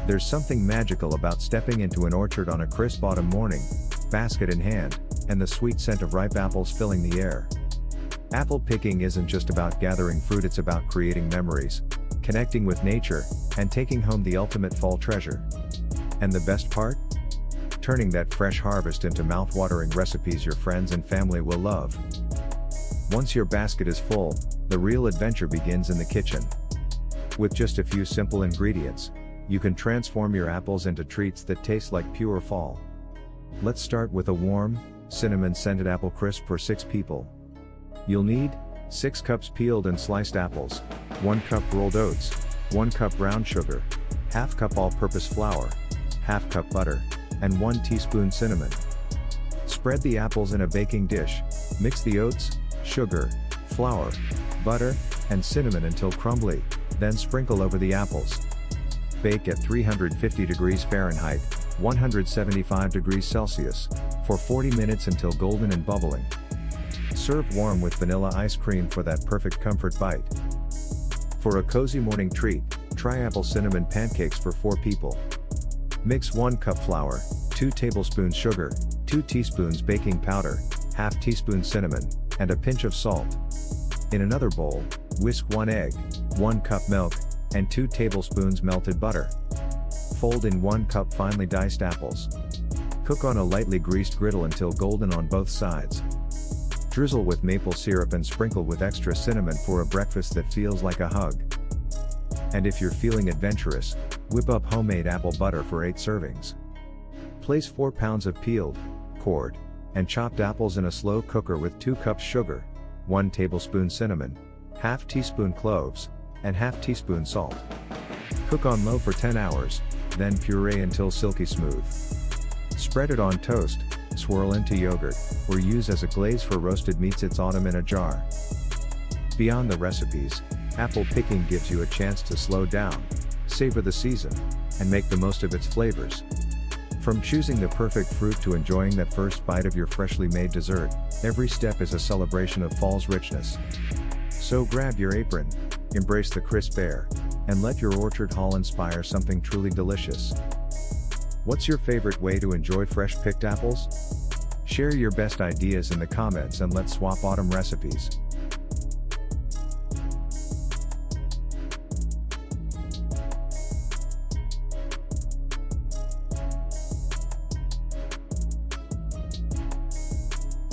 There's something magical about stepping into an orchard on a crisp autumn morning, basket in hand, and the sweet scent of ripe apples filling the air. Apple picking isn't just about gathering fruit, it's about creating memories, connecting with nature, and taking home the ultimate fall treasure. And the best part? Turning that fresh harvest into mouth-watering recipes your friends and family will love. Once your basket is full, the real adventure begins in the kitchen. With just a few simple ingredients, you can transform your apples into treats that taste like pure fall. Let's start with a warm, cinnamon-scented apple crisp for 6 people. You'll need 6 cups peeled and sliced apples, 1 cup rolled oats, 1 cup brown sugar, ½ cup all-purpose flour, ½ cup butter, and 1 teaspoon cinnamon. Spread the apples in a baking dish, mix the oats, sugar, flour, butter, and cinnamon until crumbly, then sprinkle over the apples. Bake at 350 degrees Fahrenheit, 175 degrees Celsius, for 40 minutes until golden and bubbling. Serve warm with vanilla ice cream for that perfect comfort bite. For a cozy morning treat, try apple cinnamon pancakes for 4 people. Mix 1 cup flour, 2 tablespoons sugar, 2 teaspoons baking powder, ½ teaspoon cinnamon, and a pinch of salt. In another bowl, whisk 1 egg, 1 cup milk, and 2 tablespoons melted butter. Fold in 1 cup finely diced apples. Cook on a lightly greased griddle until golden on both sides. Drizzle with maple syrup and sprinkle with extra cinnamon for a breakfast that feels like a hug. And if you're feeling adventurous, whip up homemade apple butter for 8 servings. Place 4 pounds of peeled, cored, and chopped apples in a slow cooker with 2 cups sugar, 1 tablespoon cinnamon, ½ teaspoon cloves, and ½ teaspoon salt. Cook on low for 10 hours, then puree until silky smooth. Spread it on toast, swirl into yogurt, or use as a glaze for roasted meats. It's autumn in a jar. Beyond the recipes, apple picking gives you a chance to slow down, savor the season, and make the most of its flavors. From choosing the perfect fruit to enjoying that first bite of your freshly made dessert, every step is a celebration of fall's richness. So grab your apron, embrace the crisp air, and let your orchard haul inspire something truly delicious. What's your favorite way to enjoy fresh picked apples? Share your best ideas in the comments and let's swap autumn recipes.